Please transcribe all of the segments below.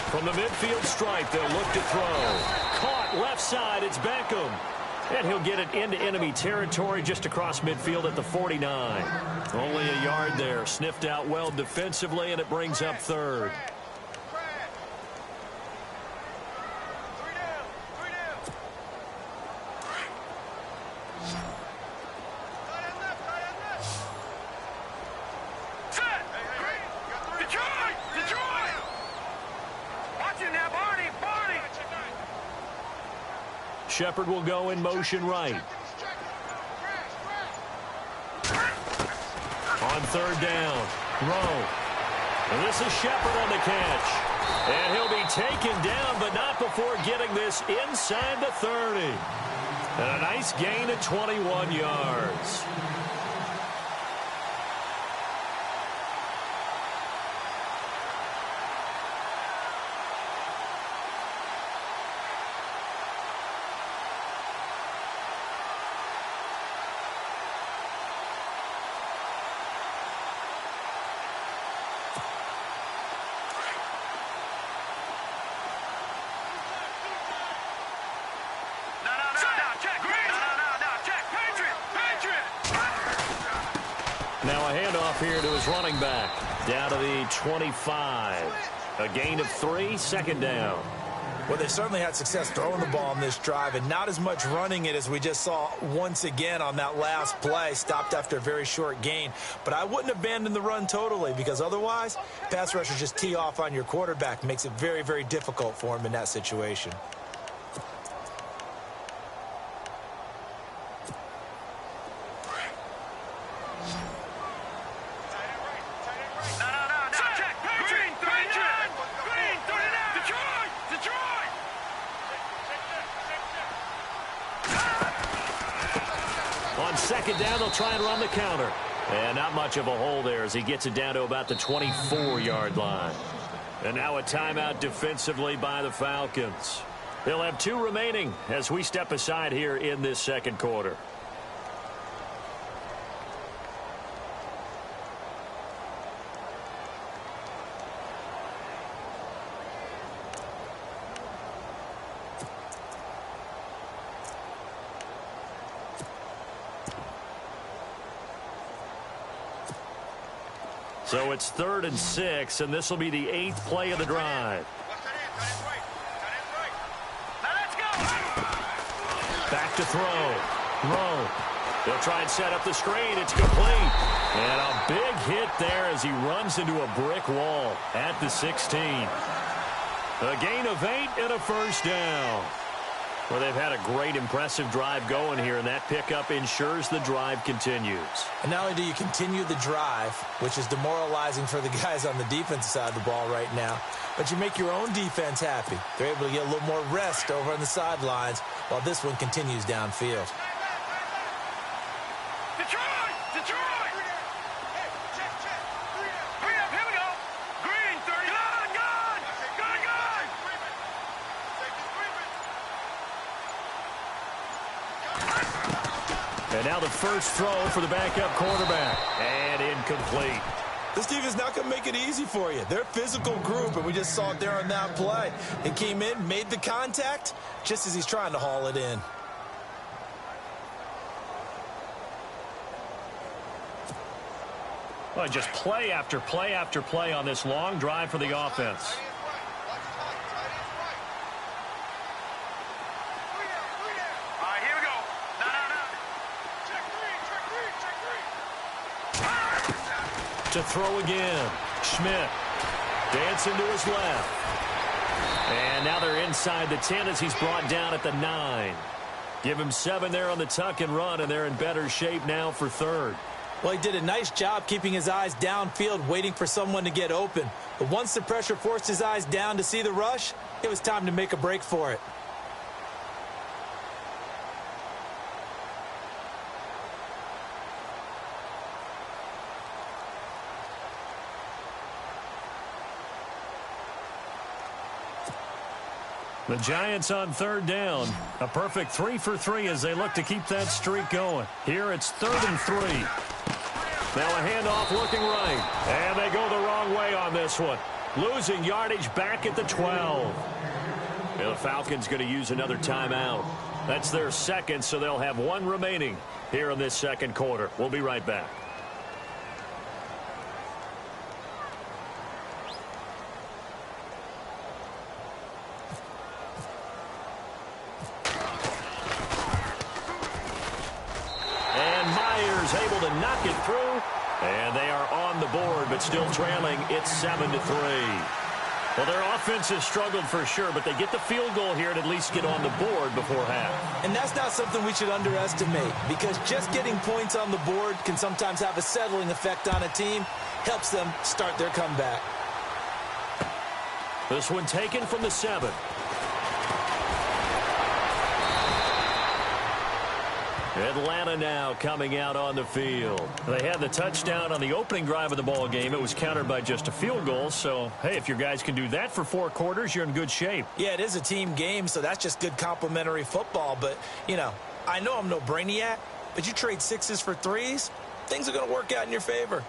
From the midfield stripe, they'll look to throw. Caught left side, it's Beckham. And he'll get it into enemy territory just across midfield at the 49. Only a yard there. Sniffed out well defensively, and it brings up third. Shepard will go in motion right. On third down, Rowe. And this is Shepard on the catch. And he'll be taken down, but not before getting this inside the 30. And a nice gain of 21 yards. Now a handoff here to his running back. Down to the 25. A gain of 3, second down. Well, they certainly had success throwing the ball on this drive and not as much running it as we just saw once again on that last play. Stopped after a very short gain. But I wouldn't abandon the run totally because otherwise, pass rushers just tee off on your quarterback. Makes it very, very difficult for him in that situation. Second down, they'll try and run the counter. And not much of a hole there as he gets it down to about the 24-yard line. And now a timeout defensively by the Falcons. They'll have 2 remaining as we step aside here in this second quarter. So it's 3rd and 6, and this will be the 8th play of the drive. Back to throw. Rowe. They'll try and set up the screen. It's complete. And a big hit there as he runs into a brick wall at the 16. A gain of 8 and a first down. Well, they've had a great, impressive drive going here, and that pickup ensures the drive continues. And not only do you continue the drive, which is demoralizing for the guys on the defensive side of the ball right now, but you make your own defense happy. They're able to get a little more rest over on the sidelines while this one continues downfield. And now the first throw for the backup quarterback. And incomplete. This team is not going to make it easy for you. They're a physical group, and we just saw it there on that play. They came in, made the contact, just as he's trying to haul it in. Well, just play after play after play on this long drive for the offense. To throw again. Schmidt dancing to his left. And now they're inside the 10 as he's brought down at the 9. Give him 7 there on the tuck and run, and they're in better shape now for 3rd. Well, he did a nice job keeping his eyes downfield, waiting for someone to get open. But once the pressure forced his eyes down to see the rush, it was time to make a break for it. The Giants on 3rd down. A perfect 3 for 3 as they look to keep that streak going. Here it's 3rd and 3. Now a handoff looking right. And they go the wrong way on this one. Losing yardage back at the 12. And the Falcons going to use another timeout. That's their second, so they'll have one remaining here in this second quarter. We'll be right back. Able to knock it through, and they are on the board, but still trailing. It's 7-3. Well, their offense has struggled for sure, but they get the field goal here and at least get on the board before half. And that's not something we should underestimate, because just getting points on the board can sometimes have a settling effect on a team. Helps them start their comeback. This one taken from the 7. Atlanta now coming out on the field. They had the touchdown on the opening drive of the ball game. It was countered by just a field goal. So, hey, if your guys can do that for 4 quarters, you're in good shape. Yeah, it is a team game, so that's just good complimentary football. But, you know, I know I'm no brainiac, but you trade 6s for 3s, things are going to work out in your favor.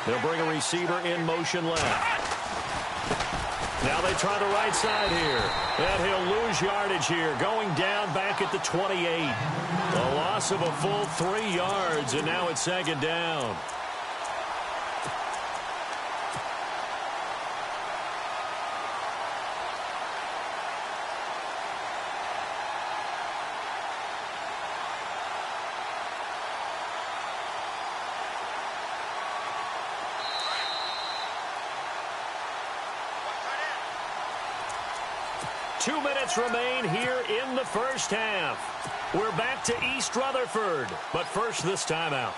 They'll bring a receiver in motion left. Now they try the right side here. And he'll lose yardage here. Going down back at the 28. A loss of a full 3 yards, and now it's second down. Two minutes remain here in the first half. We're back to East Rutherford, but first this timeout.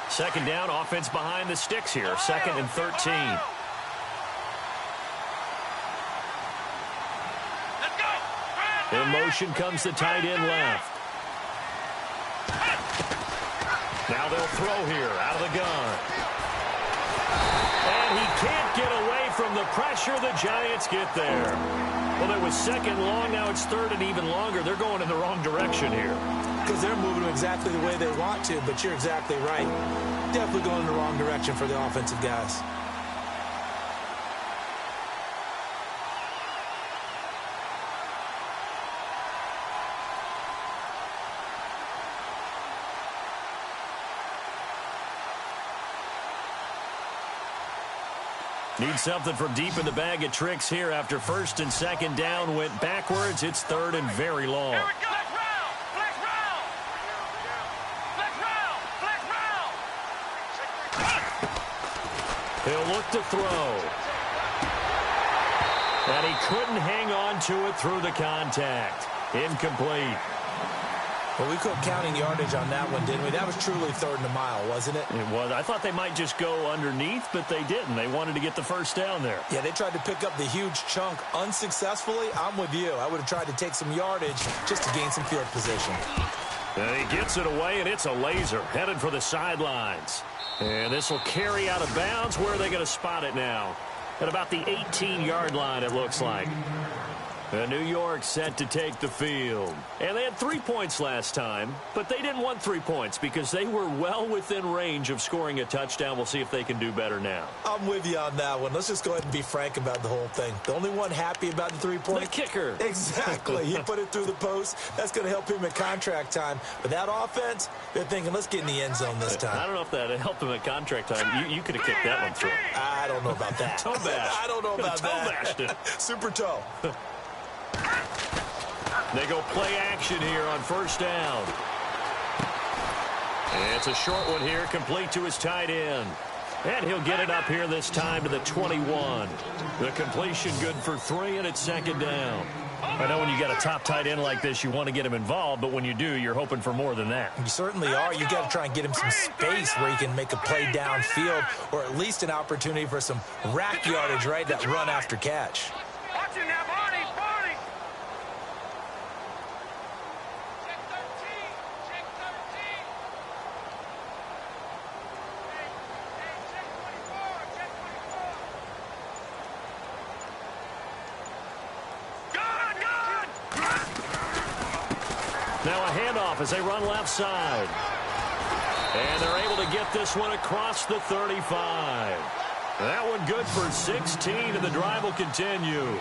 Second down, offense behind the sticks here. 2nd and 13. In motion comes the tight end left. Now they'll throw here out of the gun. And he can't get away from the pressure. The Giants get there. Well, it was 2nd long. Now it's 3rd and even longer. They're going in the wrong direction here. Because they're moving exactly the way they want to, but you're exactly right. Definitely going in the wrong direction for the offensive guys. Need something from deep in the bag of tricks here after 1st and 2nd down went backwards. It's 3rd and very long. Here we go. Flex round. He'll look to throw. And he couldn't hang on to it through the contact. Incomplete. Well, we quit counting yardage on that one, didn't we? That was truly 3rd and a mile, wasn't it? It was. I thought they might just go underneath, but they didn't. They wanted to get the first down there. Yeah, they tried to pick up the huge chunk unsuccessfully. I'm with you. I would have tried to take some yardage just to gain some field position. And he gets it away, and it's a laser headed for the sidelines. And this will carry out of bounds. Where are they going to spot it now? At about the 18-yard line, it looks like. And New York set to take the field. And they had 3 points last time, but they didn't want 3 points because they were well within range of scoring a touchdown. We'll see if they can do better now. I'm with you on that one. Let's just go ahead and be frank about the whole thing. The only one happy about the 3 points? The kicker. Exactly. He put it through the post. That's going to help him at contract time. But that offense, they're thinking, let's get in the end zone this time. I don't know if that helped him at contract time. You could have kicked that one through. I don't know about that. Toe bash. I don't know about toe that. Bashed it. Super toe. They go play action here on 1st down. And it's a short one here, complete to his tight end. And he'll get it up here this time to the 21. The completion good for 3, and it's 2nd down. I know when you got a top tight end like this, you want to get him involved, but when you do, you're hoping for more than that. You certainly are. You got to try and get him some space where he can make a play downfield, or at least an opportunity for some rack yardage, right? That run after catch. Now a handoff as they run left side. And they're able to get this one across the 35. That one good for 16, and the drive will continue.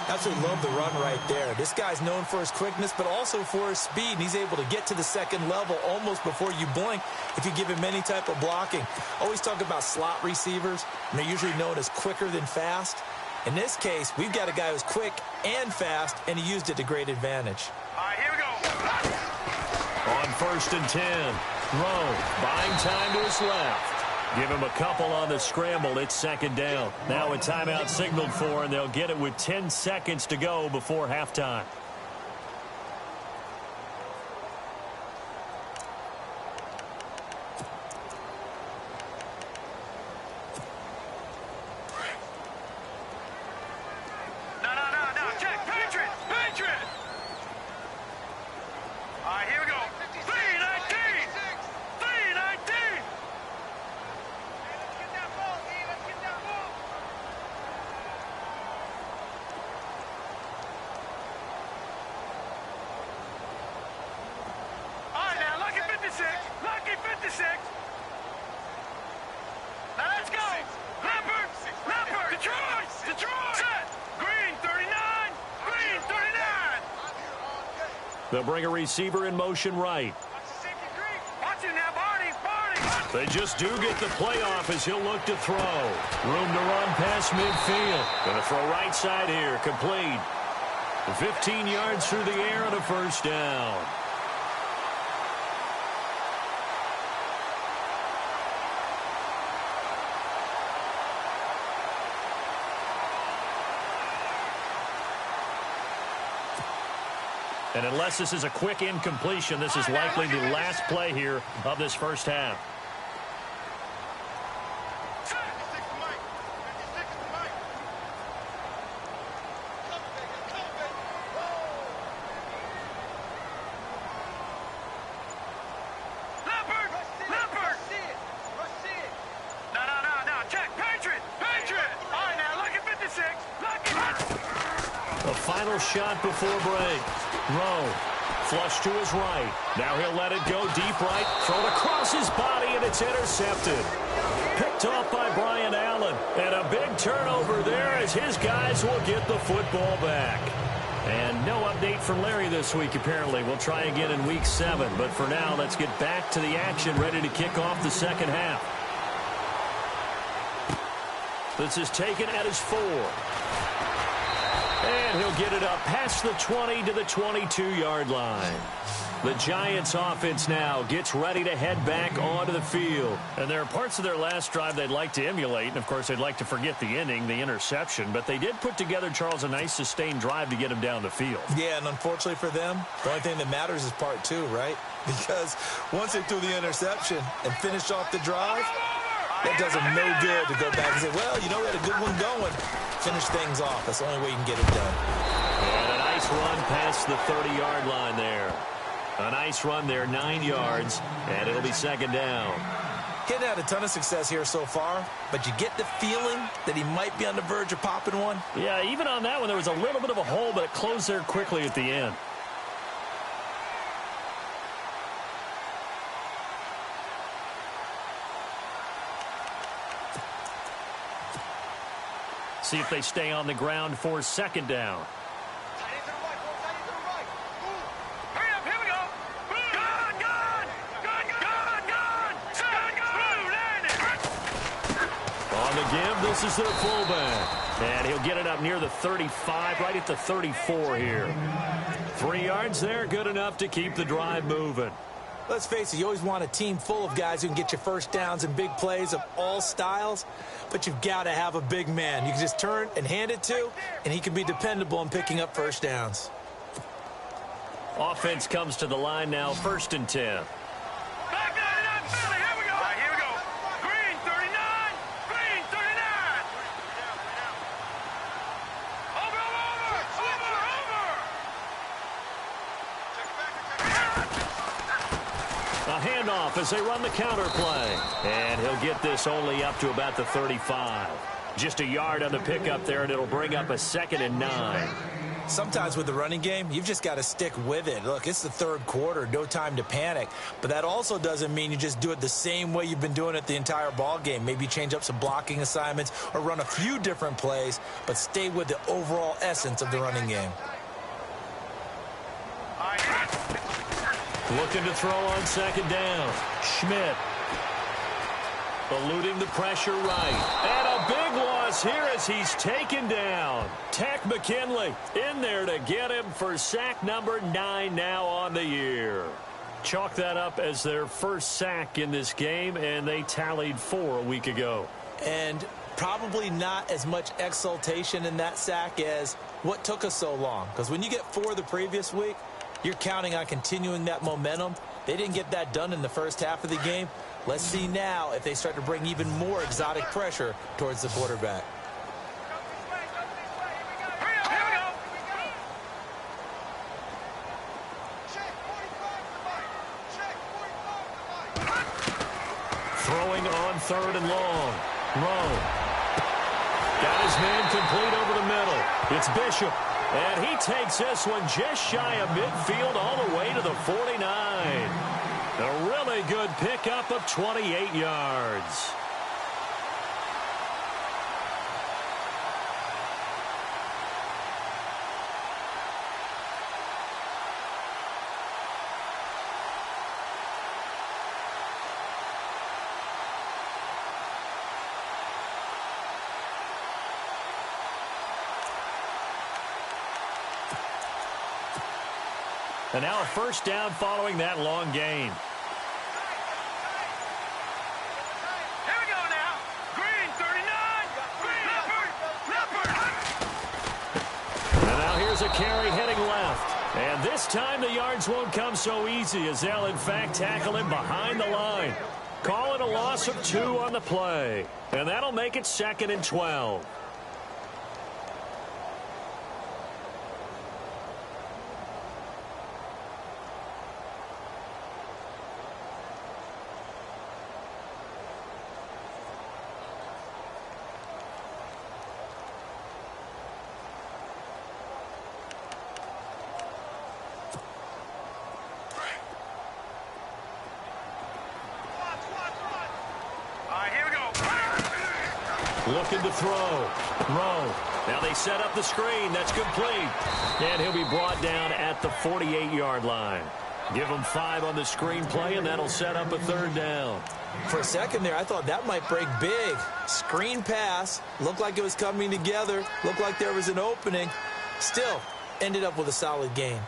Absolutely love the run right there. This guy's known for his quickness, but also for his speed, and he's able to get to the second level almost before you blink if you give him any type of blocking. Always talk about slot receivers, and they're usually known as quicker than fast. In this case, we've got a guy who's quick and fast, and he used it to great advantage. All right, here we go. On 1st and 10, Rowe buying time to his left. Give him a couple on the scramble. It's 2nd down. Now a timeout signaled for, and they'll get it with 10 seconds to go before halftime. No. Check. Patriot. All right, here we go. 319. 319. Let's get that ball, D. Let's get that ball. All right, now, lucky 56. Lucky 56. Now, let's go. Leopard. Detroit. Set. Green, 39. Green, 39. They'll bring a receiver in motion right. Watch him now, Barney. They just do get the playoff as he'll look to throw. Room to run past midfield. Going to throw right side here. Complete. 15 yards through the air on a 1st down. And unless this is a quick incompletion, this is likely the last play here of this 1st half. Leopard. No. Check. Patriot. All right, now, lucky 56. A final shot before break. Rowe, flush to his right. Now he'll let it go deep right. Throw it across his body, and it's intercepted. Picked off by Brian Allen. And a big turnover there as his guys will get the football back. And no update from Larry this week, apparently. We'll try again in Week 7. But for now, let's get back to the action, ready to kick off the 2nd half. This is taken at his 4. And he'll get it up past the 20 to the 22-yard line. The Giants offense now gets ready to head back onto the field. And there are parts of their last drive they'd like to emulate. And, of course, they'd like to forget the inning, the interception. But they did put together, Charles, a nice sustained drive to get him down the field. Yeah, and unfortunately for them, the only thing that matters is part 2, right? Because once they threw the interception and finished off the drive, that does them no good to go back and say, well, you know, we had a good one going. Finish things off. That's the only way you can get it done. And a nice run past the 30-yard line there. A nice run there, 9 yards, and it'll be 2nd down. He hadn't had a ton of success here so far, but you get the feeling that he might be on the verge of popping one. Yeah, even on that one, there was a little bit of a hole, but it closed there quickly at the end. See if they stay on the ground for 2nd down. Hurry up, here we go. On the give, this is their fullback. And he'll get it up near the 35, right at the 34 here. 3 yards there, good enough to keep the drive moving. Let's face it, you always want a team full of guys who can get you 1st downs and big plays of all styles, but you've got to have a big man you can just turn and hand it to, and he can be dependable in picking up 1st downs. Offense comes to the line now, 1st and 10. Back 99, Philly, here we go. All right, here we go. Green, 39. Green, 39. Over. A handoff as they run the counter play. And he'll get this only up to about the 35. Just a yard on the pickup there, and it'll bring up a 2nd and 9. Sometimes with the running game, you've just got to stick with it. Look, it's the third quarter, no time to panic. But that also doesn't mean you just do it the same way you've been doing it the entire ball game. Maybe change up some blocking assignments or run a few different plays, but stay with the overall essence of the running game. Looking to throw on second down. Schmidt. Eluding the pressure right. And a big loss here as he's taken down. Tech McKinley in there to get him for sack number 9 now on the year. Chalk that up as their first sack in this game, and they tallied 4 a week ago. And probably not as much exultation in that sack as what took us so long. Because when you get 4 the previous week, you're counting on continuing that momentum. They didn't get that done in the first half of the game. Let's see now if they start to bring even more exotic pressure towards the quarterback. Throwing on third and long. Rowe. Got his man complete over the middle. It's Bishop. And he takes this one just shy of midfield all the way to the 49. A really good pickup of 28 yards. And now a first down following that long gain. Here we go now. Green, 39. Leopard. And now here's a carry heading left. And this time the yards won't come so easy as they'll, in fact, tackle him behind the line. Call it a loss of 2 on the play. And that'll make it 2nd and 12. Looking to throw. Rowe. Now they set up the screen. That's complete. And he'll be brought down at the 48-yard line. Give him 5 on the screen play, and that'll set up a third down. For a second there, I thought that might break big. Screen pass. Looked like it was coming together. Looked like there was an opening. Still, ended up with a solid gain.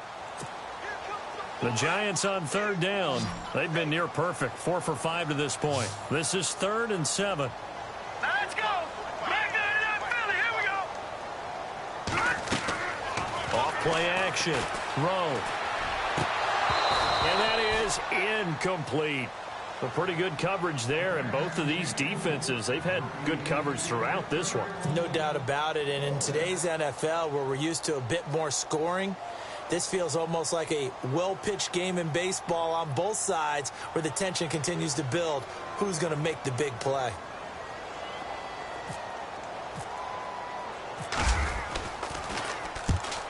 The Giants on third down. They've been near perfect. 4 for 5 to this point. This is 3rd and 7. Let's go. Play action. Rowe. And that is incomplete. A pretty good coverage there, and both of these defenses, they've had good coverage throughout this one. No doubt about it, and in today's NFL, where we're used to a bit more scoring, this feels almost like a well-pitched game in baseball on both sides where the tension continues to build. Who's going to make the big play?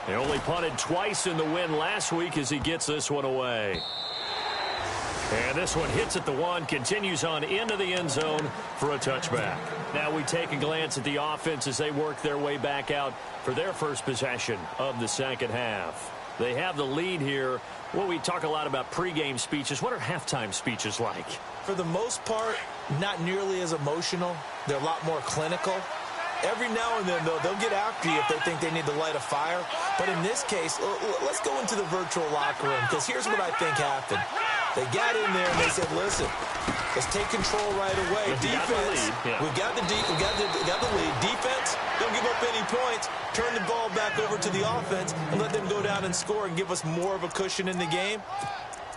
He only punted twice in the win last week as he gets this one away. And this one hits at the 1, continues on into the end zone for a touchback. Now we take a glance at the offense as they work their way back out for their first possession of the second half. They have the lead here. Well, we talk a lot about pregame speeches. What are halftime speeches like? For the most part, not nearly as emotional. They're a lot more clinical. Every now and then, though, they'll get after you if they think they need to light a fire. But in this case, let's go into the virtual locker room, because here's what I think happened. They got in there and they said, listen, let's take control right away. Defense, we got the lead. Defense, don't give up any points. Turn the ball back over to the offense and let them go down and score and give us more of a cushion in the game.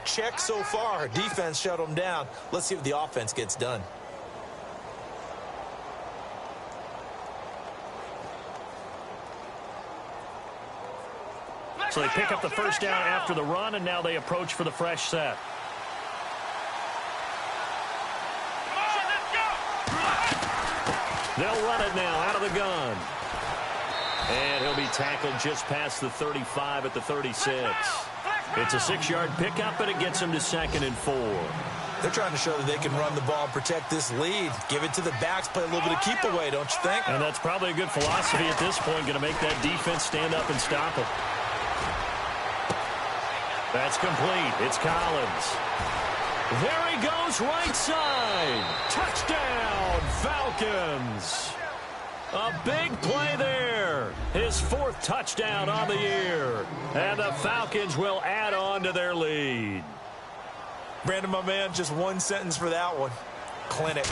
Check so far. Defense shut them down. Let's see if the offense gets done. So they pick up the first down after the run, and now they approach for the fresh set. They'll run it now out of the gun. And he'll be tackled just past the 35 at the 36. It's a 6-yard pickup, and it gets him to 2nd and 4. They're trying to show that they can run the ball and protect this lead. Give it to the backs, play a little bit of keep away, don't you think? And that's probably a good philosophy at this point, going to make that defense stand up and stop him. That's complete. It's Collins. There he goes, right side. Touchdown, Falcons. A big play there. His 4th touchdown on the year. And the Falcons will add on to their lead. Brandon, my man, just one sentence for that one. Clinic.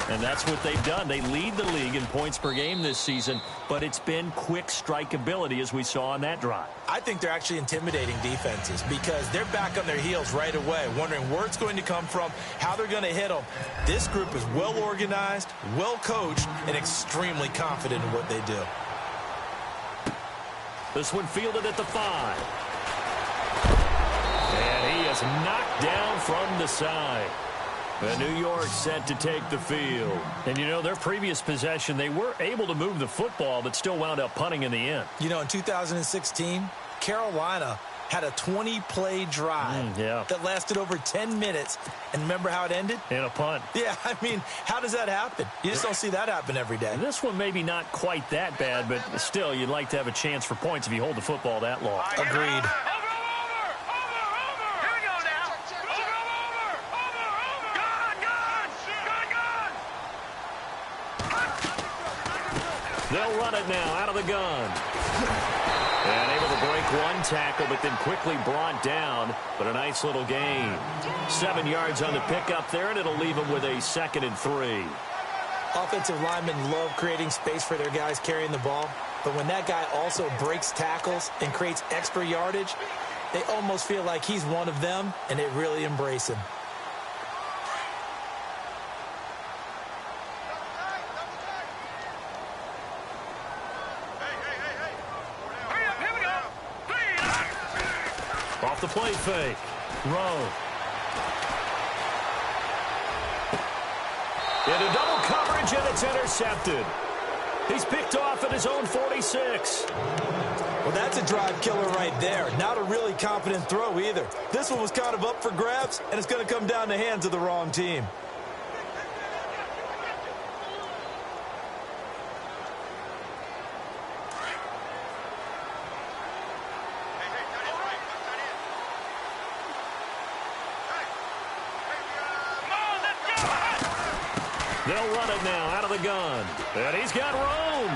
And that's what they've done. They lead the league in points per game this season, but it's been quick strikeability as we saw on that drive. I think they're actually intimidating defenses because they're back on their heels right away, wondering where it's going to come from, how they're going to hit them. This group is well organized, well coached, and extremely confident in what they do. This one fielded at the 5. And he is knocked down from the side. And New York set to take the field. And, you know, their previous possession, they were able to move the football, but still wound up punting in the end. You know, in 2016, Carolina had a 20-play drive that lasted over 10 minutes. And remember how it ended? In a punt. Yeah, I mean, how does that happen? You just don't see that happen every day. And this one maybe not quite that bad, but still, you'd like to have a chance for points if you hold the football that long. Agreed. They'll run it now out of the gun. And able to break one tackle, but then quickly brought down. But a nice little gain. 7 yards on the pickup there, and it'll leave them with a 2nd and 3. Offensive linemen love creating space for their guys carrying the ball. But when that guy also breaks tackles and creates extra yardage, they almost feel like he's one of them, and they really embrace him. Off the play fake. Rowe. Into double coverage, and it's intercepted. He's picked off at his own 46. Well, that's a drive killer right there. Not a really confident throw either. This one was kind of up for grabs, and it's going to come down the hands of the wrong team. They'll run it now out of the gun. And he's got room.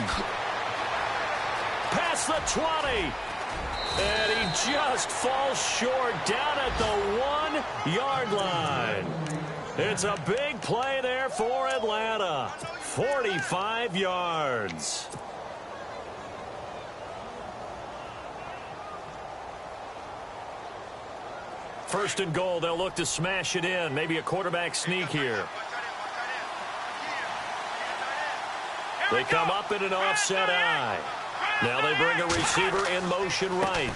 Past the 20. And he just falls short down at the 1-yard line. It's a big play there for Atlanta. 45 yards. First and goal, they'll look to smash it in. Maybe a quarterback sneak here. They come up in an offset eye. Now they bring a receiver in motion right.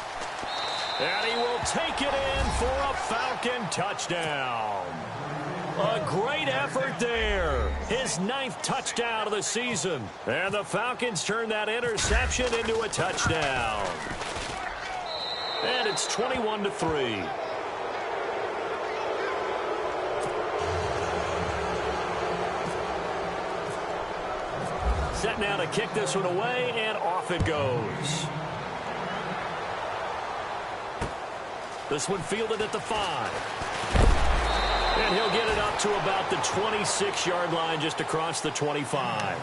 And he will take it in for a Falcon touchdown. A great effort there. His 9th touchdown of the season. And the Falcons turn that interception into a touchdown. And it's 21-3. Set now to kick this one away, and off it goes. This one fielded at the 5. And he'll get it up to about the 26-yard line, just across the 25.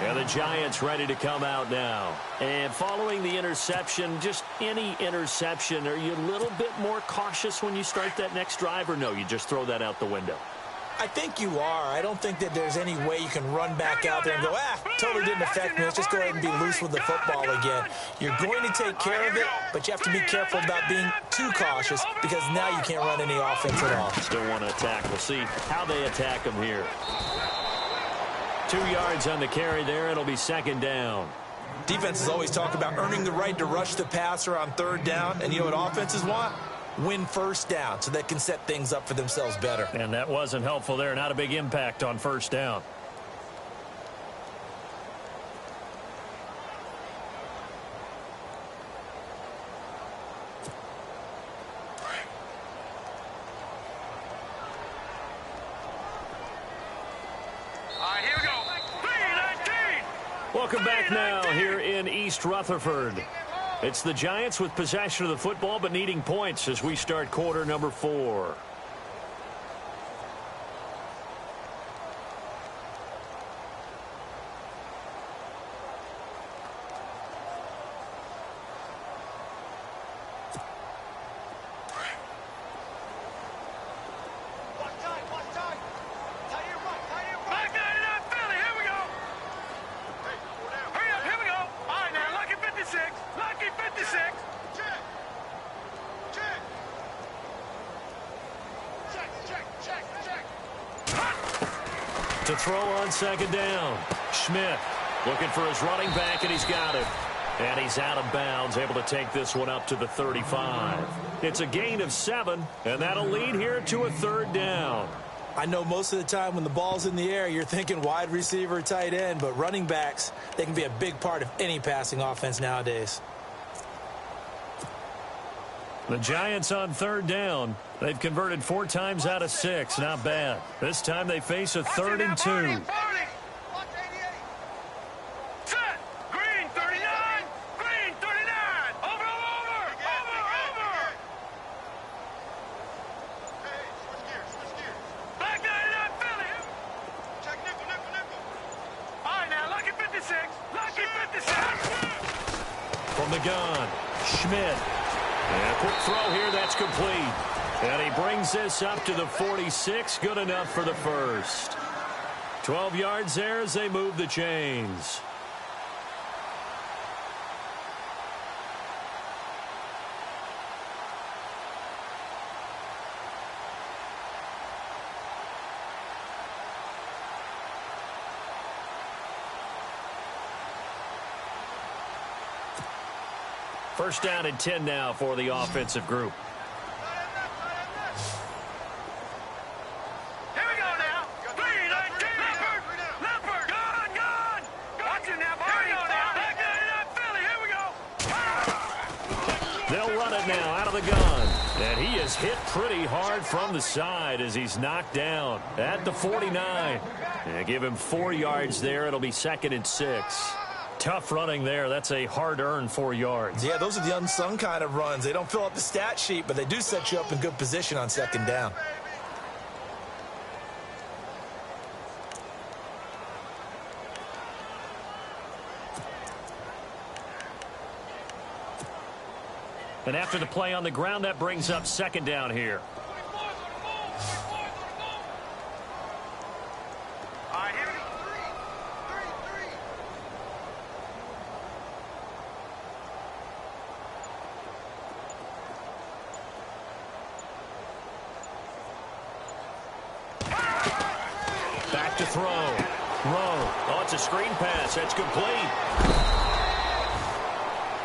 And the Giants ready to come out now. And following the interception, just any interception, are you a little bit more cautious when you start that next drive, or no, you just throw that out the window? I think you are. I don't think that there's any way you can run back out there and go, totally didn't affect me. Let's just go ahead and be loose with the football again. You're going to take care of it, but you have to be careful about being too cautious because now you can't run any offense at all. Still want to attack. We'll see how they attack them here. 2 yards on the carry there. It'll be 2nd down. Defenses always talk about earning the right to rush the passer on 3rd down, and you know what offenses want? Win 1st down so they can set things up for themselves better. And that wasn't helpful there. Not a big impact on 1st down. Welcome back now here in East Rutherford. It's the Giants with possession of the football but needing points as we start quarter number 4. To throw on second down. Schmidt looking for his running back, and he's got it. And he's out of bounds, able to take this one up to the 35. It's a gain of 7, and that'll lead here to a third down. I know most of the time when the ball's in the air, you're thinking wide receiver, tight end, but running backs, they can be a big part of any passing offense nowadays. The Giants on third down. They've converted 4 times out of 6. Not bad. This time they face a 3rd and 2. Set. Green 39. Green 39. Over. Hey, switch gears. Black 99 Philly. Check nickel. All right, now, lucky 56. Lucky 56. From the gun, Schmidt. And a quick throw here, that's complete. And he brings this up to the 46. Good enough for the first. 12 yards there as they move the chains. First down and 10 now for the offensive group. Here we go now. 3-19. Leopard. Gone. Watch it now, boy. Here we go now. Black 99 Philly. Here we go. They'll run it now out of the gun. And he is hit pretty hard from the side as he's knocked down at the 49. And give him 4 yards there. It'll be 2nd and 6. Tough running there. That's a hard-earned 4 yards. Yeah, those are the unsung kind of runs. They don't fill up the stat sheet, but they do set you up in good position on second down. And after the play on the ground, that brings up 2nd down here. Back to throw. Oh, it's a screen pass. That's complete.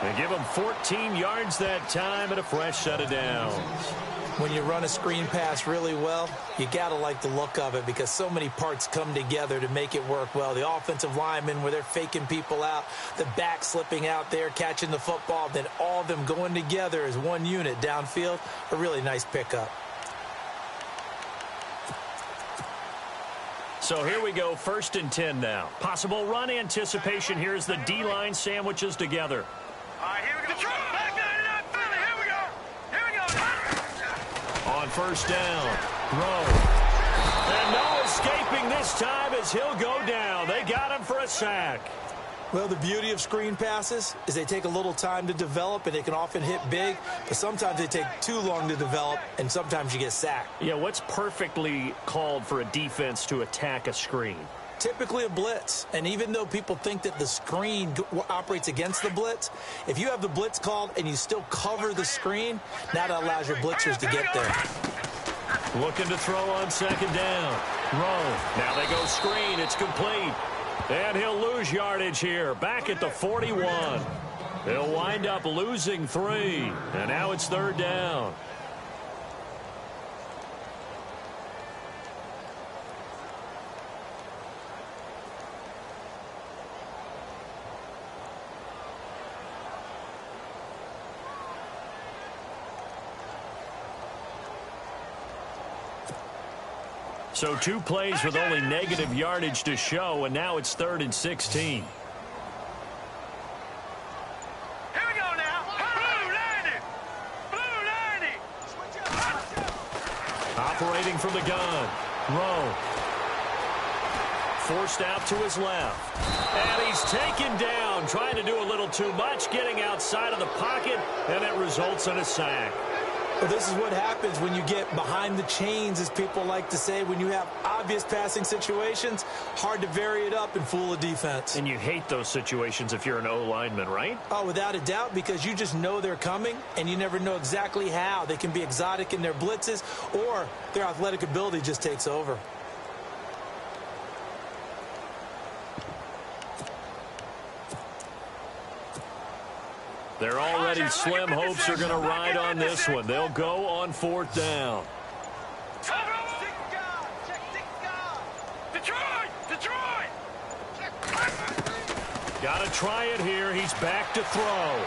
They give him 14 yards that time and a fresh set of downs. When you run a screen pass really well, you got to like the look of it because so many parts come together to make it work well. The offensive linemen where they're faking people out, the back slipping out there, catching the football, then all of them going together as one unit downfield, a really nice pickup. So here we go, 1st and 10 now. Possible run anticipation here as the D-line sandwiches together. All right, here we go. Black 99 Philly. Here we go. On 1st down, throw. And no escaping this time as he'll go down. They got him for a sack. Well, the beauty of screen passes is they take a little time to develop, and they can often hit big, but sometimes they take too long to develop, and sometimes you get sacked. Yeah, what's perfectly called for a defense to attack a screen? Typically a blitz, and even though people think that the screen operates against the blitz, if you have the blitz called and you still cover the screen, now that allows your blitzers to get there. Looking to throw on 2nd down. Throw. Now they go screen. It's complete. And he'll lose yardage here. Back at the 41. He'll wind up losing 3. And now it's 3rd down. So 2 plays with only negative yardage to show, and now it's 3rd and 16. Initiating from the gun. Rowe. Forced out to his left. And he's taken down, trying to do a little too much, getting outside of the pocket, and it results in a sack. Well, this is what happens when you get behind the chains, as people like to say. When you have obvious passing situations, hard to vary it up and fool a defense. And you hate those situations if you're an O-lineman, right? Oh, without a doubt, because you just know they're coming, and you never know exactly how. They can be exotic in their blitzes, or their athletic ability just takes over. They're already slim hopes are going to ride on this one. They'll go on 4th down. Got to try it here. He's back to throw.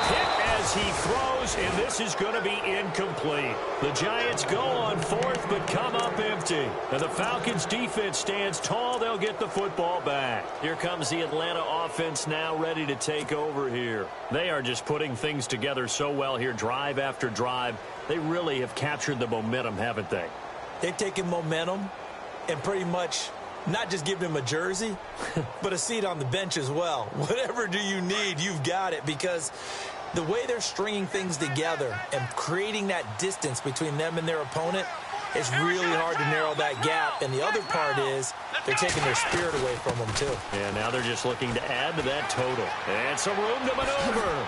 Hit as he throws, and this is going to be incomplete. The Giants go on 4th, but come up empty. And the Falcons' defense stands tall. They'll get the football back. Here comes the Atlanta offense now ready to take over here. They are just putting things together so well here, drive after drive. They really have captured the momentum, haven't they? They've taken momentum and pretty much not just give him a jersey, but a seat on the bench as well. Whatever do you need, you've got it, because the way they're stringing things together and creating that distance between them and their opponent, it's really hard to narrow that gap. And the other part is they're taking their spirit away from them, too. And now they're just looking to add to that total. And some room to maneuver.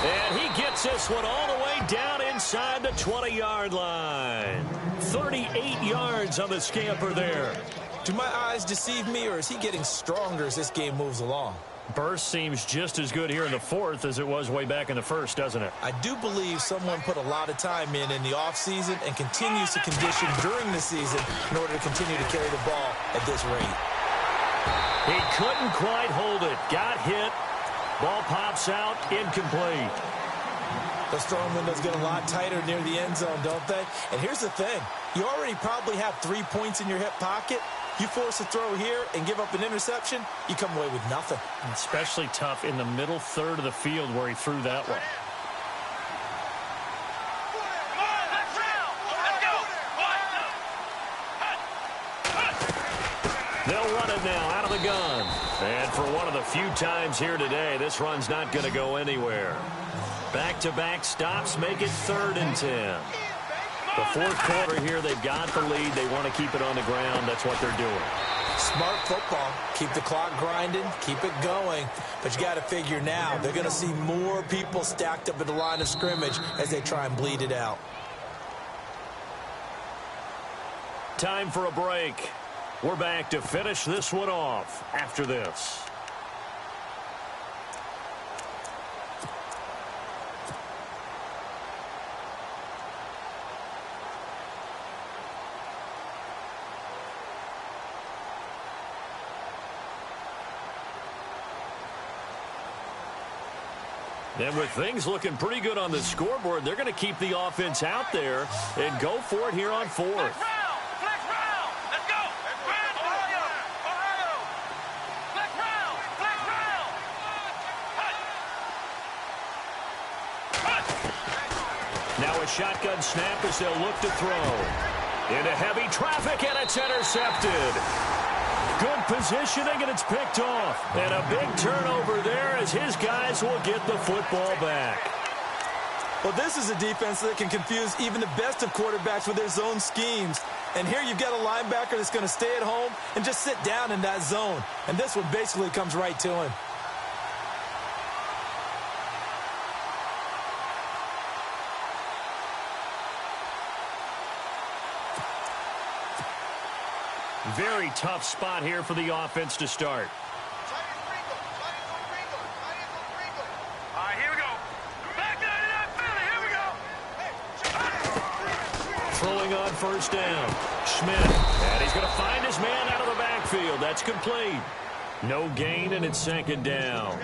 And he gets this one all the way down inside the 20-yard line. 38 yards on the scamper there. Do my eyes deceive me, or is he getting stronger as this game moves along? Burst seems just as good here in the 4th as it was way back in the 1st, doesn't it? I do believe someone put a lot of time in the offseason and continues to condition during the season in order to continue to carry the ball at this rate. He couldn't quite hold it. Got hit. Ball pops out, incomplete. Those throwing windows get a lot tighter near the end zone, don't they? And here's the thing. You already probably have 3 points in your hip pocket. You force a throw here and give up an interception, you come away with nothing. Especially tough in the middle third of the field where he threw that one. They'll run it now out of the gun. And for one of the few times here today, this run's not going to go anywhere. Back-to-back stops make it 3rd and 10. The 4th quarter here, they've got the lead. They want to keep it on the ground. That's what they're doing. Smart football. Keep the clock grinding. Keep it going. But you got to figure now, they're going to see more people stacked up at the line of scrimmage as they try and bleed it out. Time for a break. We're back to finish this one off after this. And with things looking pretty good on the scoreboard, they're going to keep the offense out there and go for it here on 4th. Now a shotgun snap as they'll look to throw. Into heavy traffic, and it's intercepted. Good positioning, and it's picked off. And a big turnover there as his guys will get the football back. Well, this is a defense that can confuse even the best of quarterbacks with their zone schemes. And here you've got a linebacker that's going to stay at home and just sit down in that zone. And this one basically comes right to him. Very tough spot here for the offense to start. All right, here we go. Back down to that Philly. Here we go. Throwing on 1st down. Schmidt. And he's going to find his man out of the backfield. That's complete. No gain, and it's 2nd down.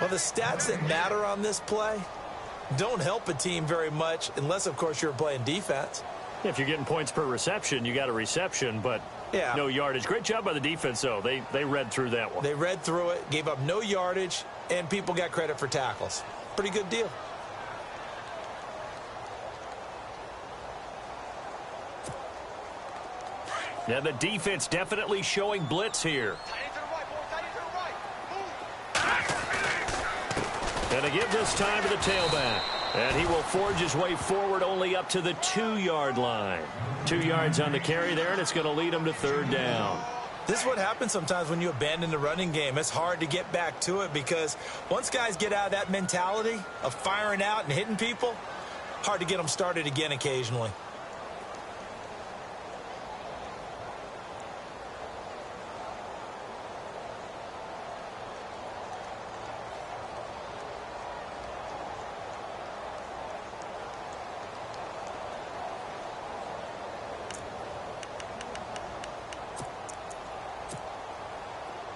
Well, the stats that matter on this play don't help a team very much unless, of course, you're playing defense. If you're getting points per reception, you got a reception, but no yardage. Great job by the defense, though. They read through that one. They read through it, gave up no yardage, and people got credit for tackles. Pretty good deal. Yeah, the defense definitely showing blitz here. And to give this time to the tailback. And he will forge his way forward only up to the 2-yard line. 2 yards on the carry there, and it's going to lead him to third down. This is what happens sometimes when you abandon the running game. It's hard to get back to it because once guys get out of that mentality of firing out and hitting people, hard to get them started again occasionally.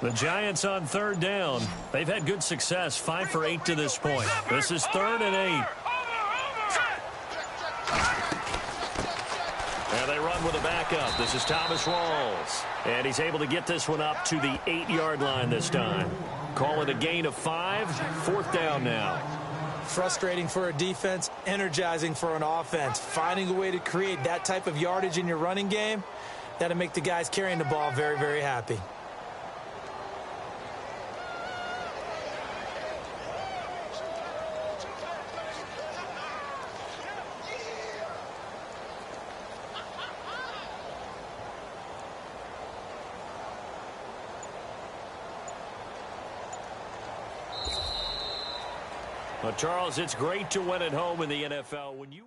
The Giants on third down. They've had good success, 5 for 8 to this point. This is 3rd and 8. And they run with a backup. This is Thomas Rawls. And he's able to get this one up to the 8-yard line this time. Call it a gain of 5. 4th down now. Frustrating for a defense, energizing for an offense. Finding a way to create that type of yardage in your running game, that'll make the guys carrying the ball very, very happy. Well, Charles, it's great to win at home in the NFL. When you